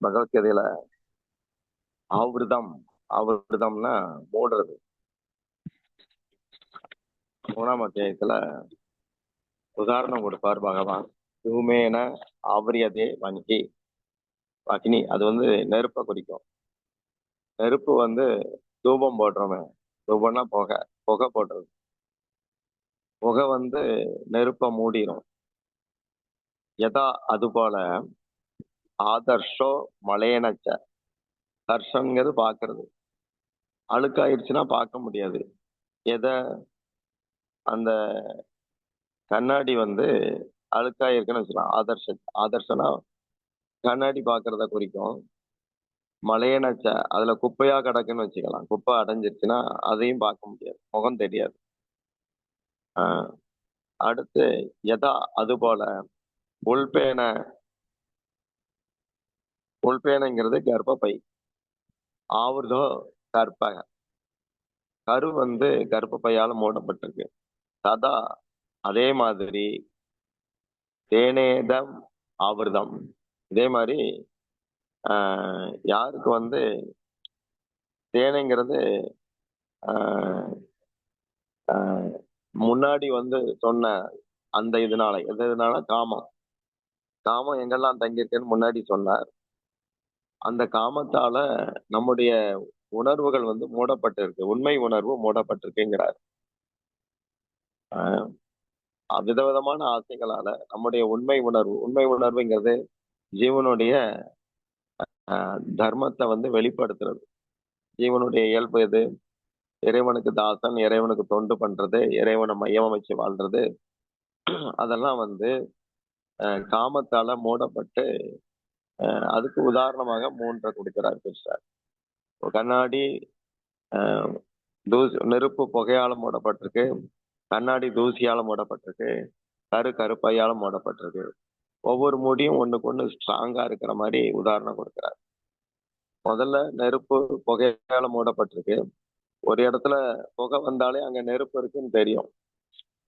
பகவத்கீதையில ஆவிரதம் ஆவிரதம்னா மூடுறது. 3ஆம் அத்தியாயத்துல உதாரணம் கொடுப்பார் பகவான். தூமேன ஆவரியதே வங்கி அக்னி. அது நெருப்பை குறிக்கும். நெருப்பு தூபம் போடுறோமே, தூபம்னா புகை, புகை போடுறது. புகை நெருப்பை மூடிரும். எதா அது போல ஆதர்ஷோ மலையனச்ச. தர்ஷன்ங்கிறது பாக்குறது. அழுக்காயிருச்சுன்னா பார்க்க முடியாது. எதை அந்த கண்ணாடி அழுக்காயிருக்குன்னு வச்சுக்கலாம். ஆதர்ஷனா கண்ணாடி பாக்குறத குறிக்கும். மலையனச்ச அதுல குப்பையா கிடக்குன்னு வச்சுக்கலாம். குப்பை அடைஞ்சிருச்சுன்னா அதையும் பார்க்க முடியாது, முகம் தெரியாது. ஆஹ் அடுத்து எதா அது போல உள்பேன. உள்பேனைங்கிறது கர்ப்பப்பை. ஆவர்தோ கற்பக. கரு கர்ப்பப்பையால மூடப்பட்டிருக்கு. சதா அதே மாதிரி தேனேதம் ஆவிரதம். இதே மாதிரி யாருக்கு தேனைங்கிறது ஆஹ் ஆஹ் முன்னாடி சொன்ன அந்த இதனால காமம். காமம் எங்கெல்லாம் தங்கியிருக்குன்னு முன்னாடி சொன்னார். அந்த காமத்தால நம்முடைய உணர்வுகள் மூடப்பட்டு இருக்கு. உண்மை உணர்வு மூடப்பட்டிருக்குங்கிறார். விதவிதமான ஆசைகளால நம்முடைய உண்மை உணர்வுங்கிறது ஜீவனுடைய தர்மத்தை வெளிப்படுத்துறது. ஜீவனுடைய இயல்பு எது? இறைவனுக்கு தாசன், இறைவனுக்கு தொண்டு பண்றது, இறைவனை மையம் அமைச்சு வாழ்றது. அதெல்லாம் காமத்தால மூடப்பட்டு அதுக்கு உதாரணமாக 3 கொடுக்கிறார் கிருஷ்ணர். கண்ணாடி நெருப்பு புகையால மூடப்பட்டிருக்கு. கண்ணாடி தூசியால மூடப்பட்டிருக்கு. கருப்பையால மூடப்பட்டிருக்கு. ஒவ்வொரு மூடியும் ஒண்ணுக்கு ஒண்ணு ஸ்ட்ராங்கா இருக்கிற மாதிரி உதாரணம் கொடுக்கிறார். முதல்ல நெருப்பு புகையால மூடப்பட்டிருக்கு. ஒரு இடத்துல புகை வந்தாலே அங்க நெருப்பு இருக்குன்னு தெரியும்.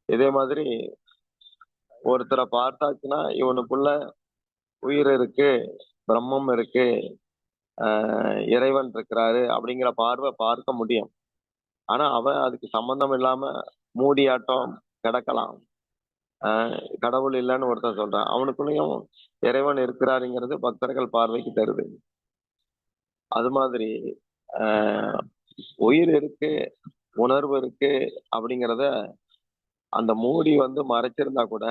இதே மாதிரி ஒருத்தரை பார்த்தாச்சுன்னா இவனுக்குள்ள உயிர் இருக்கு, பிரம்மம் இருக்கு, இறைவன் இருக்கிறாரு அப்படிங்கிற பார்வை பார்க்க முடியும். ஆனா அவன் அதுக்கு சம்பந்தம் இல்லாம மூடியாட்டம் கிடக்கலாம். கடவுள் இல்லைன்னு ஒருத்தன் சொல்றான். அவனுக்குள்ளேயும் இறைவன் இருக்கிறாருங்கிறது பக்தர்கள் பார்வைக்கு தருது. அது மாதிரி உயிர் இருக்கு, உணர்வு இருக்கு அப்படிங்கிறத அந்த மூடி மறைச்சிருந்தா கூட,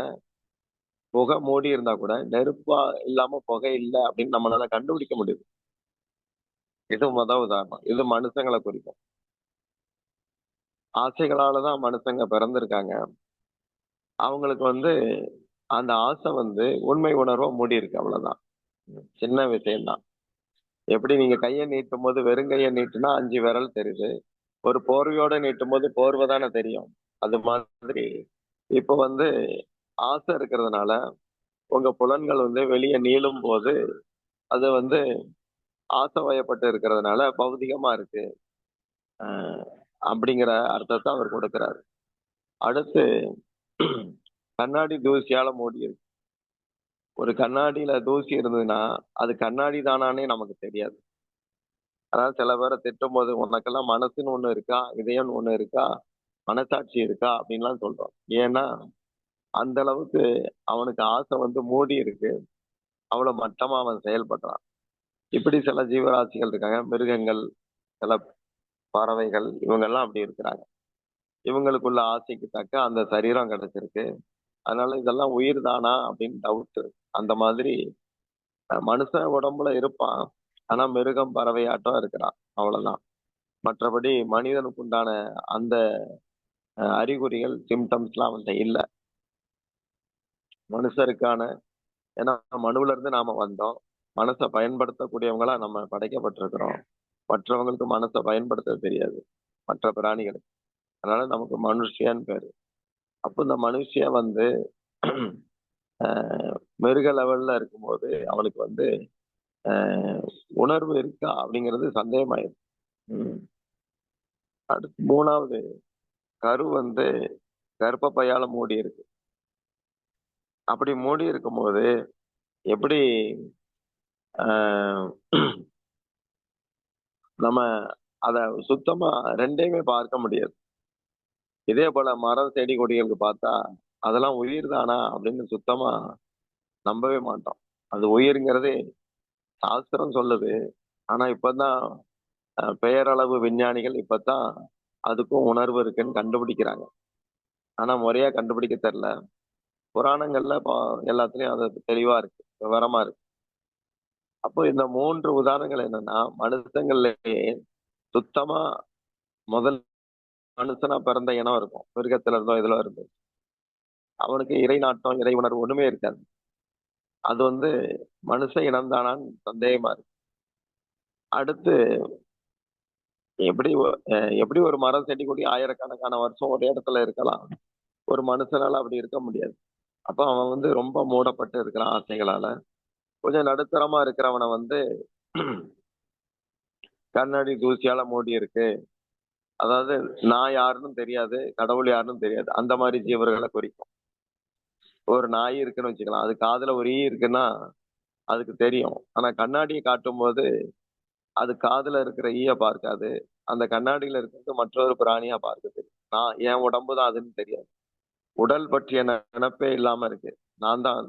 புகை மூடி இருந்தா கூட நெருப்பா இல்லாம புகை இல்லை அப்படின்னு நம்மளால கண்டுபிடிக்க முடியுது. இது உதாரணம். இது மனுஷங்களை குறிக்கும். ஆசைகளாலதான் மனுஷங்க பிறந்திருக்காங்க. அவங்களுக்கு அந்த ஆசை உண்மை உணர்வை மூடி இருக்கு. அவ்வளவுதான். சின்ன விஷயம்தான். எப்படி நீங்க கையை நீட்டும் போது வெறும் கையை நீட்டுனா 5 விரல் தெரியுது. ஒரு போர்வையோட நீட்டும் போது போர்வை தானே தெரியும். அது மாதிரி இப்ப ஆசை இருக்கிறதுனால உங்க புலன்கள் வெளியே நீளும் போது அது ஆசை வயப்பட்டு இருக்கிறதுனால பௌதிகமா இருக்கு அப்படிங்கிற அர்த்தத்தை அவர் கொடுக்கிறார். அடுத்து கண்ணாடி தூசியால மூடி இருக்கு. ஒரு கண்ணாடியில தூசி இருந்ததுன்னா அது கண்ணாடி தானானே நமக்கு தெரியாது. அதாவது சில பேரை திட்டும் போது உனக்கெல்லாம் மனசுன்னு ஒண்ணு இருக்கா, இதயம்னு ஒண்ணு இருக்கா, மனசாட்சி இருக்கா அப்படின்லாம் சொல்றோம். ஏன்னா அந்த அளவுக்கு அவனுக்கு ஆசை மூடி இருக்கு. அவ்வளவு மட்டமா அவன் செயல்படுறான். இப்படி சில ஜீவராசிகள் இருக்காங்க, மிருகங்கள், சில பறவைகள், இவங்கெல்லாம் அப்படி இருக்கிறாங்க. இவங்களுக்குள்ள ஆசைக்கு தக்க அந்த சரீரம் கிடைச்சிருக்கு. அதனால இதெல்லாம் உயிர் தானா அப்படின்னு டவுட். அந்த மாதிரி மனுஷன் உடம்புல இருப்பான். ஆனா மிருகம் பறவையாட்டம் இருக்கிறான். அவ்வளவுதான். மற்றபடி மனிதனுக்கு உண்டான அந்த அறிகுறிகள், சிம்டம்ஸ்லாம் அவன்கிட்ட இல்லை. மனுஷருக்கான, ஏன்னா மனுவில இருந்து நாம வந்தோம். மனசை பயன்படுத்தக்கூடியவங்களா நம்ம படைக்கப்பட்டிருக்கிறோம். மற்றவங்களுக்கு மனசை பயன்படுத்த தெரியாது, மற்ற பிராணிகளுக்கு. அதனால நமக்கு மனுஷியான்னு பேரு. அப்போ இந்த மனுஷிய மிருக லெவல்ல இருக்கும்போது அவனுக்கு உணர்வு இருக்கா அப்படிங்கிறது சந்தேகமாயிருக்கு. அடுத்து 3வது கரு கர்ப்பப்பையால மூடி இருக்கு. அப்படி மூடி இருக்கும்போது எப்படி ஆஹ் நம்ம அத சுத்தமா ரெண்டையுமே பார்க்க முடியாது. இதே போல மரம் செடி கொடிகளுக்கு பார்த்தா அதெல்லாம் உயிர் தானா அப்படின்னு சுத்தமா நம்பவே மாட்டோம். அது உயிருங்கிறது சாஸ்திரம் சொல்லுது. ஆனா இப்பதான் பெயரளவு விஞ்ஞானிகள் இப்பதான் அதுக்கும் உணர்வு இருக்குன்னு கண்டுபிடிக்கிறாங்க. ஆனா முறையா கண்டுபிடிக்க தெரியல. புராணங்கள்ல எல்லாத்துலயும் அது தெளிவா இருக்கு, விவரமா இருக்கு. அப்போ இந்த 3 உதாரணங்கள் என்னன்னா, மனுஷங்கள்லயே சுத்தமா முதல் மனுஷனா பிறந்த இனம் இருக்கும். மிருகத்துல இருந்தோ இதுல இருந்து. அவனுக்கு இறை நாட்டம், இறை உணர்வு ஒண்ணுமே இருக்காது. அது மனுஷ இனம்தானான்னு சந்தேகமா இருக்கு. அடுத்து எப்படி ஒரு மரம் செடி கொடி ஆயிரக்கணக்கான வருஷம் ஒரே இடத்துல இருக்கலாம். ஒரு மனுஷனால அப்படி இருக்க முடியாது. அப்ப அவன் ரொம்ப மூடப்பட்டு இருக்கிறான் ஆசைகளால. கொஞ்சம் நடுத்தரமா இருக்கிறவனை கண்ணாடி தூசியால மூடி இருக்கு. அதாவது நான் யாருன்னு தெரியாது, கடவுள் யாருன்னு தெரியாது. அந்த மாதிரி ஜீவர்களை குறிக்கும். ஒரு நாய் இருக்குன்னு வச்சுக்கலாம். அது காதுல ஒரு ஈ இருக்குன்னா அதுக்கு தெரியும். ஆனா கண்ணாடியை காட்டும்போது அது காதுல இருக்கிற ஈய பார்க்காது. அந்த கண்ணாடியில இருக்கிறது மற்றொரு பிராணியா பார்க்குது. நான் என் உடம்பு தான் அதுன்னு தெரியாது. உடல் பற்றிய நினைப்பே இல்லாம இருக்கு. நான் தான்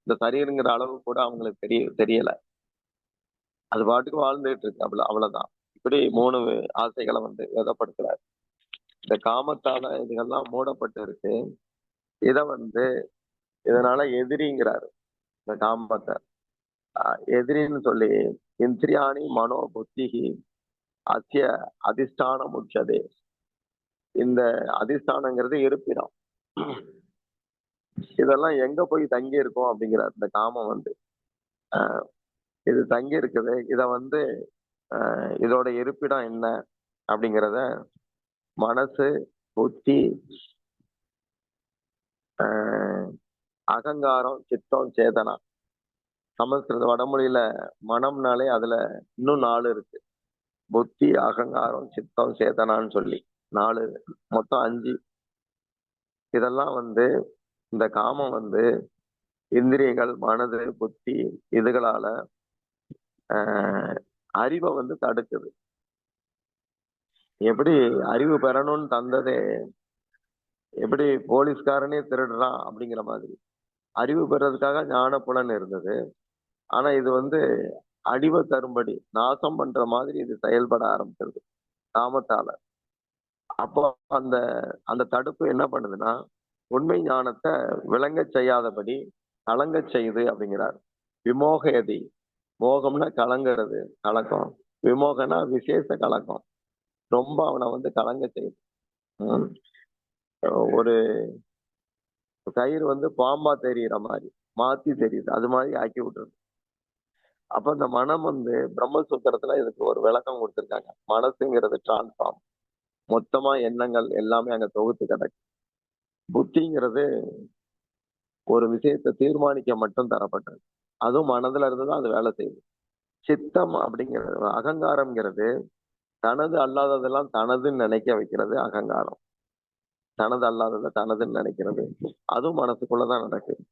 இந்த சரீரங்கிற அளவு கூட அவங்களுக்கு தெரியல. அது பாட்டுக்கு வாழ்ந்துட்டு இருக்கு. அவ்வளவுதான். இப்படி 3 ஆசைகளை விதப்படுத்துறாரு. இந்த காமத்தால இதுகெல்லாம் மூடப்பட்டு இருக்கு. இத இதனால எதிரிங்கிறாரு. இந்த காமத்தை எதிரின்னு சொல்லி இந்திரியாணி மனோ புத்திகி அத்திய அதிஷ்டானம் உச்சதே. இந்த அதிஷ்டானங்கிறது இருப்பிடம். இதெல்லாம் எங்க போய் தங்கி இருக்கும் அப்படிங்கிறார். இந்த காமம் ஆஹ் இது தங்கி இருக்குது. இத இதோட இருப்பிடம் என்ன அப்படிங்கிறத மனசு, புத்தி, ஆஹ் அகங்காரம், சித்தம், சேதனா. சமஸ்கிருத வடமொழியில மனம்னாலே அதுல இன்னும் 4 இருக்கு. புத்தி, அகங்காரம், சித்தம், சேதனான்னு சொல்லி 4, மொத்தம் 5. இதெல்லாம் இந்த காமம் இந்திரியங்கள், மனது, புத்தி இதுகளால ஆஹ் அறிவை தடுக்குது. எப்படி அறிவு பெறணும்னு தந்ததே, எப்படி போலீஸ்காரனே திருடுறான் அப்படிங்கிற மாதிரி அறிவு பெறதுக்காக ஞான புலன் இருந்தது. ஆனா இது அழிவை தரும்படி நாசம் பண்ற மாதிரி இது செயல்பட ஆரம்பிச்சிருது காமத்தால. அப்போ அந்த அந்த தடுப்பு என்ன பண்ணுதுன்னா, உண்மை ஞானத்தை விளங்க செய்யாதபடி கலங்க செய்யுது அப்படிங்கிறார். விமோகயதி. மோகம்னா கலங்கிறது, கலக்கம். விமோகனா விசேஷ கலக்கம். ரொம்ப அவனை கலங்க செய்யுது. உம் ஒரு கயிறு பாம்பா தெரியுற மாதிரி மாத்தி தெரியுது. அது மாதிரி ஆக்கி விட்டுருது. அப்ப இந்த மனம் பிரம்மசூத்திரத்துல இதுக்கு ஒரு விளக்கம் கொடுத்திருக்காங்க. மனசுங்கிறது டிரான்ஸ்ஃபார்ம். மொத்தமா எண்ணங்கள் எல்லாமே அங்க தொகுத்து கிடக்கு. புத்திங்கிறது ஒரு விஷயத்தை தீர்மானிக்க மட்டும் தரப்பட்டது. அதுவும் மனதுல இருந்துதான் அது வேலை செய்யுது. சித்தம் அப்படிங்கிறது, அகங்காரம்ங்கிறது தனது அல்லாததெல்லாம் தனதுன்னு நினைக்க வைக்கிறது அகங்காரம். தனது அல்லாததை தனதுன்னு நினைக்கிறது, அதுவும் மனசுக்குள்ளதான் நடக்குது.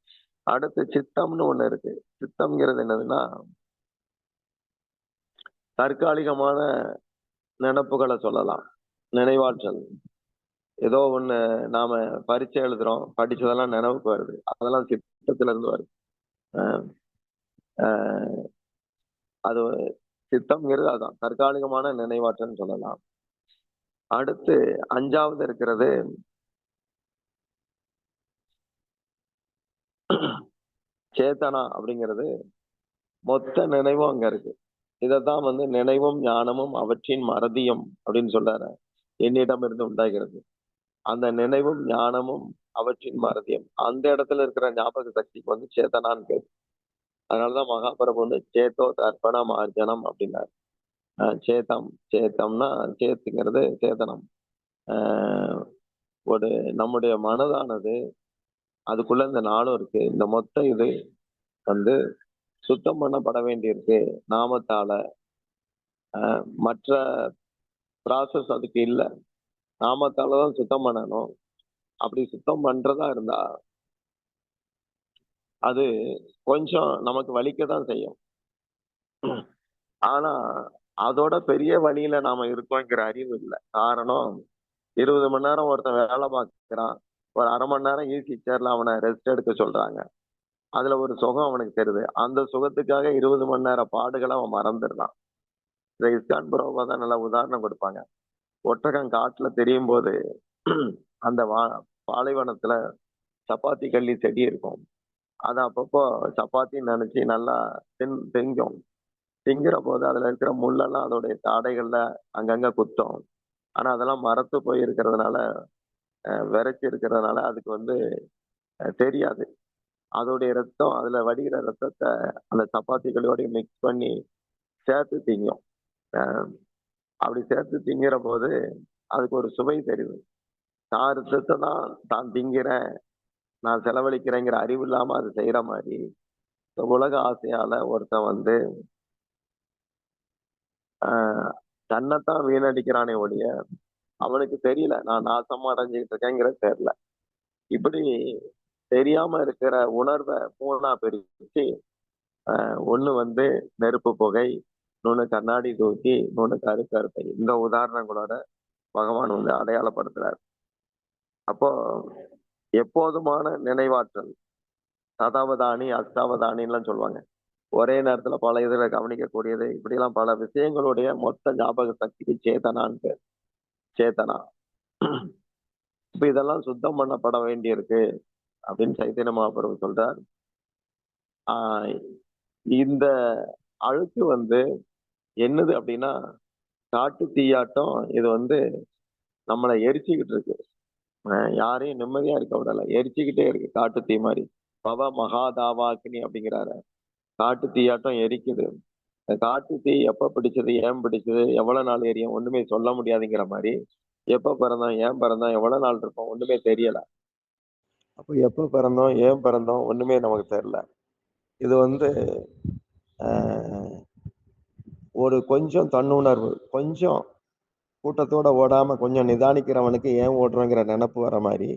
அடுத்து சித்தம்னு ஒண்ணு இருக்கு. சித்தம்ங்கிறது என்னதுன்னா, தற்காலிகமான நினப்புகளை சொல்லலாம். நினைவாற்றல். ஏதோ ஒண்ணு நாம பரீட்சை எழுதுறோம், படிச்சதெல்லாம் நினைவுக்கு வருது. அதெல்லாம் சித்தத்துல இருந்து வருது. அஹ் அஹ் அது சித்தம்ங்கிறது அதான் தற்காலிகமான நினைவாற்றல்னு சொல்லலாம். அடுத்து 5வது இருக்கிறது சேத்தனா அப்படிங்கிறது. மொத்த நினைவும் அங்க இருக்கு. இதைத்தான் நினைவும் ஞானமும் அவற்றின் மறதியும் அப்படின்னு சொல்றாரு. என்னிடம் இருந்து உண்டாகிறது அந்த நினைவும் ஞானமும் அவற்றின் மறதியும். அந்த இடத்துல இருக்கிற ஞாபக சக்திக்கு சேத்தனான்னு பேரு. அதனாலதான் மகாபிரபு சேத்தோ தர்ப்பண மார்ஜனம் அப்படின்னாரு. சேத்தம். சேத்தம்னா சேத்துங்கிறது சேதனம். ஆஹ் ஒரு நம்முடைய மனதானது அதுக்குள்ள இந்த 4 இருக்கு. இந்த மொத்த இது வந்து சுத்தம் பண்ணப்பட வேண்டியிருக்கு நாமத்தால. மற்ற ப்ராசஸ் அதுக்கு இல்லை. நாமத்தாலதான் சுத்தம் பண்ணணும். அப்படி சுத்தம் பண்றதா இருந்தா அது கொஞ்சம் நமக்கு வலிக்க தான் செய்யும். ஆனா அதோட பெரிய வழியில நாம இருக்கோங்கிற அறிவு இல்லை. காரணம் 20 மணி நேரம் ஒருத்தன் வேலை பார்க்கிறான். ஒரு 1/2 மணி நேரம் ஈசி சேர்ல அவனை ரெஸ்ட் எடுக்க சொல்றாங்க. அதுல ஒரு சுகம் அவனுக்கு தெரியுது. அந்த சுகத்துக்காக 20 மணி நேர பாடுகள அவன் மறந்துடுறான். இத இஸ்கான் ப்ரோவா தான் நல்லா உதாரணம் குடுப்பாங்க. ஒட்டகம் காட்டுல திரியும்போது அந்த பாலைவனத்துல சப்பாத்தி கள்ளி செடி இருக்கும். அத அப்பப்போ சப்பாத்தின்னு நெனச்சு நல்லா திங்கும். திங்கிற போது அதுல இருக்கிற முள்ளெல்லாம் அதோடைய தாடைகள்ல அங்கங்க குத்தும். ஆனா அதெல்லாம் மரத்து போய் இருக்கிறதுனால, விரைச்சு இருக்கிறதுனால அதுக்கு வந்து தெரியாது. அதோடைய ரத்தம் அதுல வடிகிற ரத்தத்த அந்த சப்பாத்திகளோடயே மிக்ஸ் பண்ணி சேர்த்து திங்கும். அ அப்படி சேர்த்து திங்கிறபோது அதுக்கு ஒரு சுவை தெரியுது. தான் ரத்தத்த தான் தான் திங்கிறேன், நான் செலவழிக்கிறேங்கிற அறிவு இல்லாம அது செய்யற மாரி, இந்த உலக ஆசையால ஒருத்தன் வந்து அ தன்னத்தான் வீணடிக்கிறானே ஒழிய, அவனுக்கு தெரியல. நான் நாசமா அடைஞ்சுகிட்டு இருக்கேங்கிறது தெரியல. இப்படி தெரியாம இருக்கிற உணர்வ 3ஆ பிரிச்சு, ஒண்ணு வந்து நெருப்பு புகை, இன்னொன்னு கண்ணாடி தூசி, இன்னொன்னு கருப்பை. இந்த உதாரணங்களோட பகவான் வந்து அடையாளப்படுத்துறார். அப்போ எப்போதுமான நினைவாற்றல், சதாவதானி, அஷ்டாவதானின்லாம் சொல்லுவாங்க. ஒரே நேரத்துல பல இதுல கவனிக்கக்கூடியது, இப்படிலாம் பல விஷயங்களுடைய மொத்த ஞாபக சக்திக்கு சேதனான்னு பேர். சேதனா. இப்ப இதெல்லாம் சுத்தம் பண்ணப்பட வேண்டியிருக்கு அப்படின்னு சைத்தன்ய மகாபிரபு சொல்றார். ஆஹ் இந்த அழுக்கு வந்து என்னது அப்படின்னா காட்டு தீயாட்டம். இது வந்து நம்மளை எரிச்சுக்கிட்டு இருக்கு. யாரையும் நிம்மதியா இருக்க விடல. எரிச்சுக்கிட்டே இருக்கு காட்டு தீ மாதிரி. பவ மகாதாவாக்கினி அப்படிங்கிறாரு. காட்டு தீயாட்டம் எரிக்குது. இந்த காட்டு தீ எப்ப பிடிச்சது, ஏன் பிடிச்சது, எவ்வளவு நாள் எரியும் ஒண்ணுமே சொல்ல முடியாதுங்கிற மாதிரி, எப்ப பிறந்தோம், ஏன் பிறந்தோம், எவ்வளவு நாள் இருப்போம் ஒண்ணுமே தெரியல. அப்போ எப்ப பிறந்தோம், ஏன் பிறந்தோம் ஒண்ணுமே நமக்கு தெரியல. இது வந்து ஆஹ், ஒரு கொஞ்சம் தன்னுணர்வு, கொஞ்சம் கூட்டத்தோட ஓடாம கொஞ்சம் நிதானிக்கிறவனுக்கு ஏன் ஓடுறோங்கிற நினைப்பு வர மாதிரி,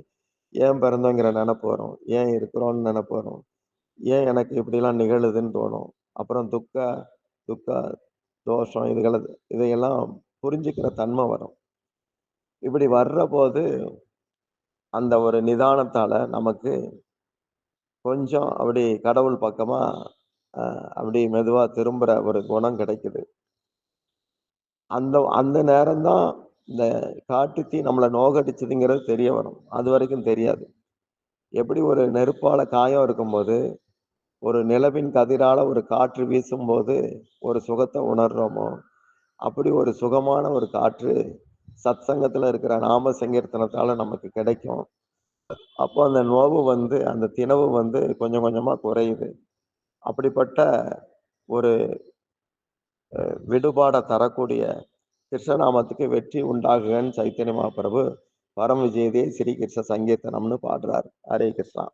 ஏன் பிறந்தோங்கிற நினைப்பு வரும், ஏன் இருக்கிறோம்னு நினைப்பு வரும், ஏன் எனக்கு இப்படிலாம் நிகழுதுன்னு தோணும். அப்புறம் துக்க தோஷம் இதையெல்லாம் புரிஞ்சுக்கிற தன்மை வரும். இப்படி வர்ற போது அந்த ஒரு நிதானத்தால நமக்கு கொஞ்சம் அப்படி கடவுள் பக்கமா அப்படி மெதுவா திரும்புற ஒரு குணம் கிடைக்குது. அந்த அந்த நேரம் தான் இந்த காட்டுத்தீ நம்மளை நோகடிச்சதுங்கிறது தெரிய வரும். அது வரைக்கும் தெரியாது. எப்படி ஒரு நெருப்பால காயம் இருக்கும்போது, ஒரு நிலவின் கதிரால ஒரு காற்று வீசும்போது ஒரு சுகத்தை உணர்றோமோ, அப்படி ஒரு சுகமான ஒரு காற்று சத்சங்கத்துல இருக்கிற நாம சங்கீர்த்தனத்தால நமக்கு கிடைக்கும். அப்போ அந்த நோவு வந்து அந்த திணவு வந்து கொஞ்சம் கொஞ்சமா குறையுது. அப்படிப்பட்ட ஒரு விடுபாட தரக்கூடிய கிருஷ்ணநாமத்துக்கு வெற்றி உண்டாகுகன்னு சைத்தன்ய மகாபிரபு பரம் விஜயதே ஸ்ரீ கிருஷ்ண சங்கீர்த்தனம்னு பாடுறார். ஹரே கிருஷ்ணா.